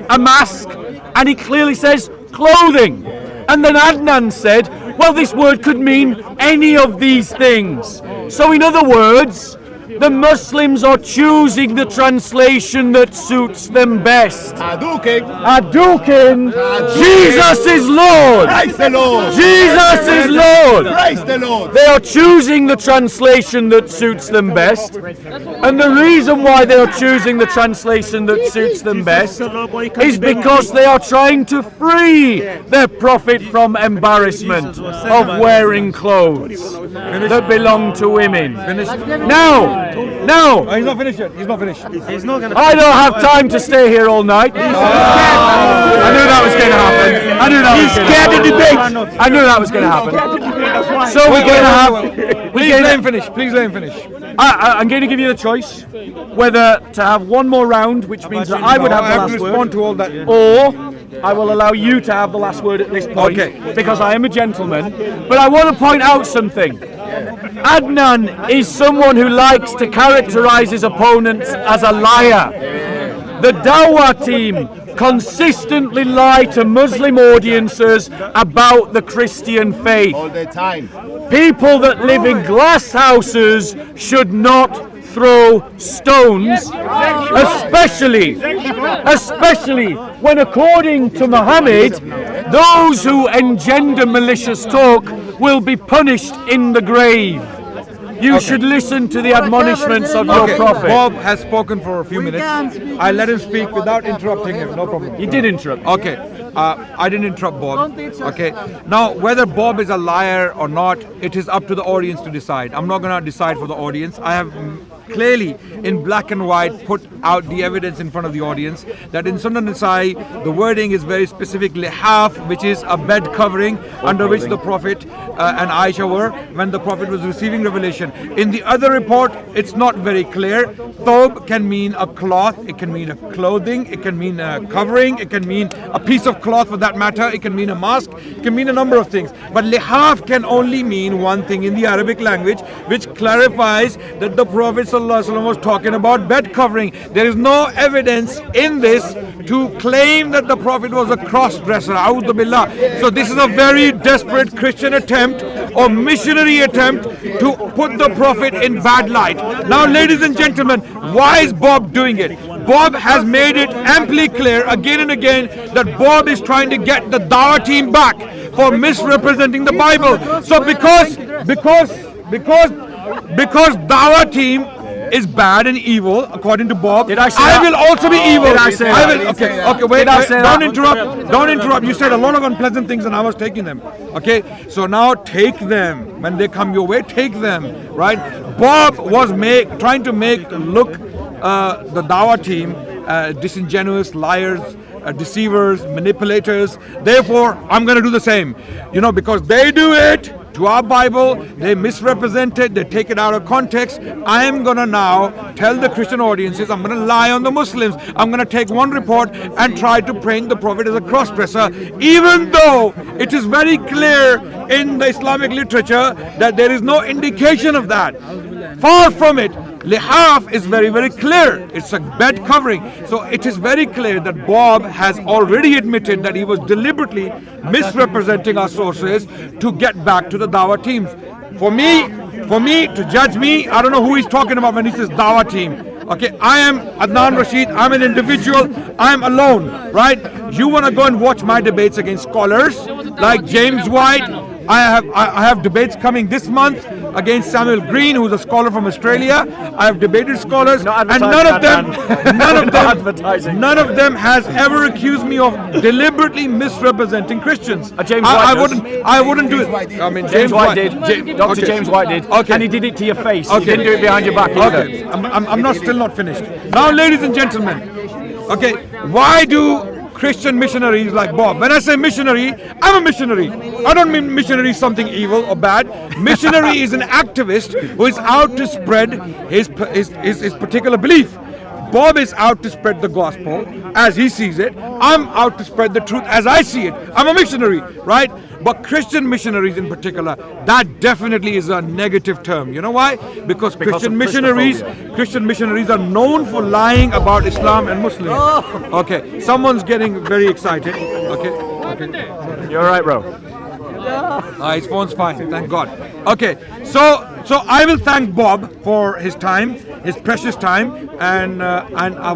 a mask, and he clearly says clothing. And then Adnan said, well, this word could mean any of these things. So in other words, the Muslims are choosing the translation that suits them best. Hadouken. Jesus is Lord. Praise the Lord. Jesus is Lord. Praise the Lord. They are choosing the translation that suits them best. And the reason why they are choosing the translation that suits them best is because they are trying to free their prophet from embarrassment of wearing clothes that belong to women. Now, he's not finished yet. He's not finished. I don't have time to stay here all night. I knew that was going to happen. I knew that was going to happen. So we're going to have... Please let him finish. Please let him finish. I'm going to give you the choice whether to have one more round, which means that I would have the last word, to all that. or I will allow you to have the last word at this point, because I am a gentleman. But I want to point out something. Adnan is someone who likes to characterize his opponents as a liar. The Dawah team consistently lie to Muslim audiences about the Christian faith. All the time. People that live in glass houses should not throw stones, especially when, according to Muhammad, those who engender malicious talk will be punished in the grave. You should listen to the admonishments of your Okay, prophet. Bob has spoken for a few minutes. I let him speak without interrupting him. No problem. You did interrupt. Okay, I didn't interrupt Bob. Okay, now whether Bob is a liar or not, it is up to the audience to decide. I'm not going to decide for the audience. I have clearly, in black and white, put out the evidence in front of the audience that in Sunan Nasa'i, the wording is very specific, lihaf, which is a bed covering under which the Prophet and Aisha were when the Prophet was receiving revelation. In the other report, it's not very clear. Thob can mean a cloth, it can mean a clothing, it can mean a covering, it can mean a piece of cloth for that matter, it can mean a mask, it can mean a number of things. But lihaf can only mean one thing in the Arabic language, which clarifies that the Prophet ﷺ was talking about bed covering. There is no evidence in this to claim that the Prophet was a cross-dresser. A'udhu billah. So this is a very desperate Christian attempt or missionary attempt to put the Prophet in bad light. Now, ladies and gentlemen, why is Bob doing it? Bob has made it amply clear again and again that Bob is trying to get the Dawah team back for misrepresenting the Bible. So because Dawah team is bad and evil, according to Bob, Did I say I that? will also be evil. Did I say that? Okay, wait, Did I say don't that? interrupt. Don't interrupt. You said a lot of unpleasant things and I was taking them. Okay, so now take them. When they come your way, take them, right? Bob was trying to make look the Dawah team disingenuous, liars, deceivers, manipulators. Therefore, I'm going to do the same. Because they do it to our Bible, they misrepresent it, they take it out of context. I am going to now tell the Christian audiences, I'm going to lie on the Muslims. I'm going to take one report and try to paint the Prophet as a cross-dresser, even though it is very clear in the Islamic literature that there is no indication of that. Far from it. Lihaf is very, very clear. It's a bed covering. So it is very clear that Bob has already admitted that he was deliberately misrepresenting our sources to get back to the Dawah teams. For me, to judge me, I don't know who he's talking about when he says Dawah team. Okay, I am Adnan Rashid, I'm an individual, I'm alone, right? You want to go and watch my debates against scholars like James White. I have debates coming this month against Samuel Green, who's a scholar from Australia. I have debated scholars, and none of them has ever accused me of deliberately misrepresenting Christians. James White I wouldn't do it. I mean, James White did. Dr. James White did. Okay. And he did it to your face. Okay. He didn't do it behind your back either. Okay, I'm still not finished. Now, ladies and gentlemen, okay, why do Christian missionaries like Bob? When I say missionary, I'm a missionary. I don't mean missionary is something evil or bad. Missionary is an activist who is out to spread his particular belief. Bob is out to spread the gospel as he sees it. I'm out to spread the truth as I see it. I'm a missionary, right? But Christian missionaries in particular, that definitely is a negative term. You know why? Because Christian missionaries are known for lying about Islam and Muslims. Okay, someone's getting very excited. Okay. You're right, bro. His phone's fine, thank God. Okay, so I will thank Bob for his time, his precious time, and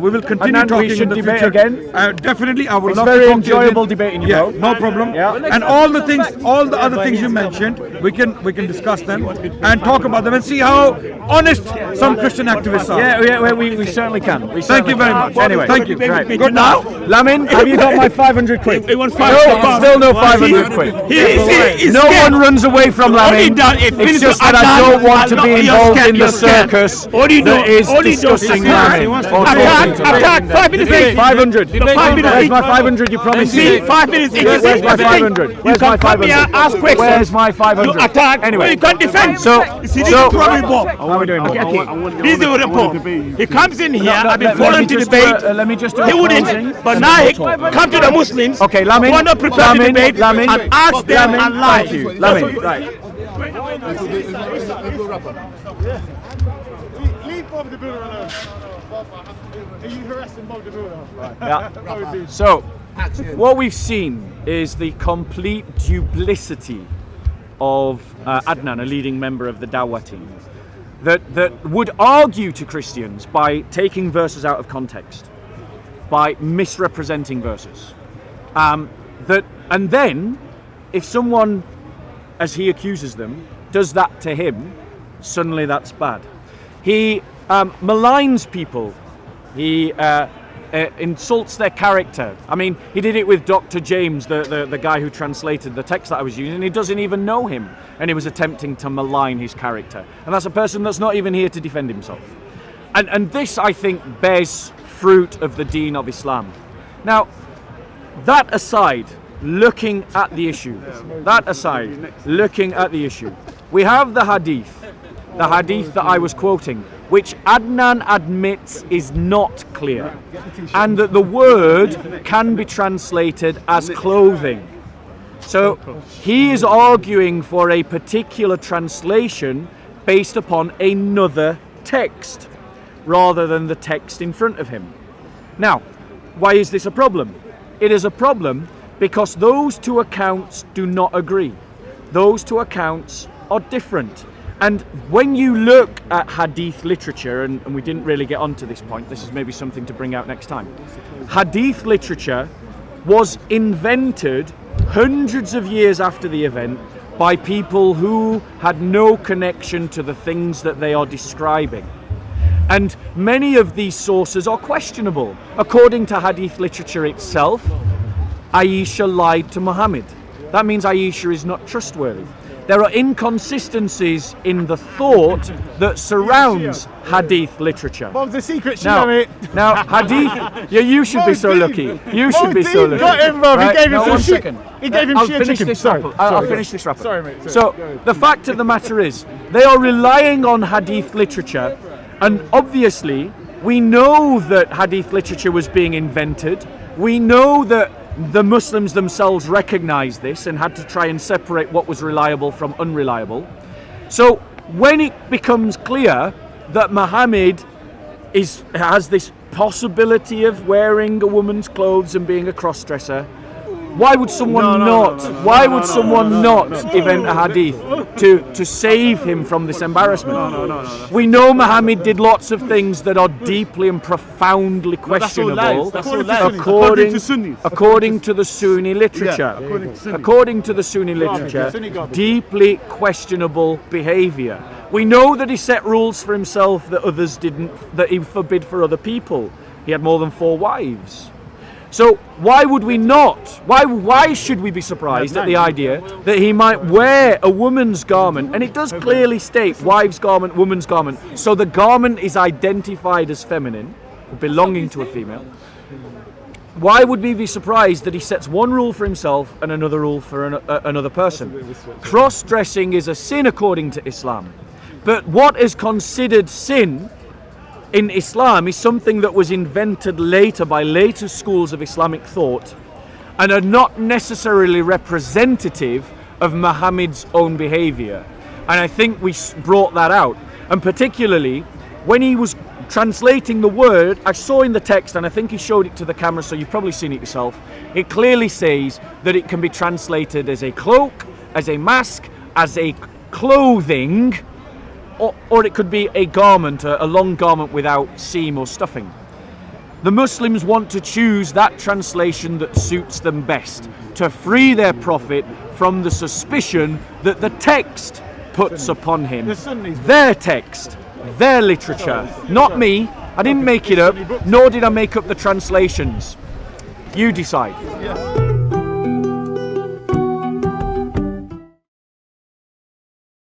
we will continue And talking we should in the debate future. again. Definitely, I would It's love very to talk to you enjoyable again. debating you, Yeah, bro. no problem. Yeah. And all the other things you mentioned, we can discuss them and talk about them and see how honest some Christian activists are. Yeah, we certainly can. Thank you very much. Anyway, Thank you. Right. Good now. Lamin, have you got my 500 quid? He wants No, 500. still no 500 quid. He's No scared. one runs away from Lamin. It's just that I don't want to be involved in the circus that is discussing Lamin. Attack, 5 minutes each. 500. 5 minutes Where's each. my 500 you promised me? 5 minutes each. Where's my 500? Where's my 500? Ask questions. Where's my 500? You attack. Anyway, You can't defend. So, See, this is the problem with Bob. how are we doing? Okay. This is the report. He comes in here, I've been let following me to just debate. let me just do He a wouldn't, closing, but and now then he we'll talk. come to the Muslims Okay, Lamin. who are not prepared to debate Lamin, and ask them Lamin, and lie. thank you. Lamin, right. Leave Bob the Builder alone. Are you harassing Bob the Builder? Yeah. So, what we've seen is the complete duplicity of Adnan, a leading member of the Dawah team. that would argue to Christians by taking verses out of context, by misrepresenting verses. And then, if someone, as he accuses them, does that to him, suddenly that's bad. He maligns people. He insults their character. I mean, he did it with Dr. James, the guy who translated the text that I was using. He doesn't even know him, and he was attempting to malign his character. And that's a person that's not even here to defend himself. And this, I think, bears fruit of the Deen of Islam. Now, that aside, looking at the issue, we have the hadith that I was quoting, which Adnan admits is not clear, and that the word can be translated as clothing. So he is arguing for a particular translation based upon another text, rather than the text in front of him. Now, why is this a problem? It is a problem because those two accounts do not agree. Those two accounts are different. And when you look at hadith literature, and we didn't really get onto this point, this is maybe something to bring out next time. Hadith literature was invented hundreds of years after the event by people who had no connection to the things that they are describing. And many of these sources are questionable. According to hadith literature itself, Aisha lied to Muhammad. That means Aisha is not trustworthy. There are inconsistencies in the thought that surrounds hadith literature. Bob's a secret, mate. Now, hadith, yeah, you should be so lucky. You should be so lucky. Got him, Bob. He gave him some shit. Second. He gave him shit chicken. I'll finish this wrap up. Sorry, mate. So, the fact of the matter is, they are relying on hadith literature, and obviously, we know that hadith literature was being invented. We know that the Muslims themselves recognized this and had to try and separate what was reliable from unreliable. So when it becomes clear that Muhammad has this possibility of wearing a woman's clothes and being a cross-dresser, why would someone not invent a hadith to save him from this embarrassment? We know Muhammad did lots of things that are deeply and profoundly questionable according to the Sunni literature. According to the Sunni literature, deeply questionable behavior. We know that he set rules for himself that others didn't, that he forbid for other people. He had more than 4 wives. So why would we not? Why should we be surprised at the idea that he might wear a woman's garment? And it does clearly state wife's garment, woman's garment. So the garment is identified as feminine, belonging to a female. Why would we be surprised that he sets one rule for himself and another rule for another person? Cross-dressing is a sin according to Islam. But what is considered sin in Islam is something that was invented later by later schools of Islamic thought and are not necessarily representative of Muhammad's own behavior. And I think we brought that out. And particularly when he was translating the word, I saw in the text, and I think he showed it to the camera, so you've probably seen it yourself, it clearly says that it can be translated as a cloak, as a mask, as a clothing, or it could be a garment, a long garment without seam or stuffing. The Muslims want to choose that translation that suits them best, to free their prophet from the suspicion that the text puts upon him. Their text, their literature, not me. I didn't make it up, nor did I make up the translations. You decide.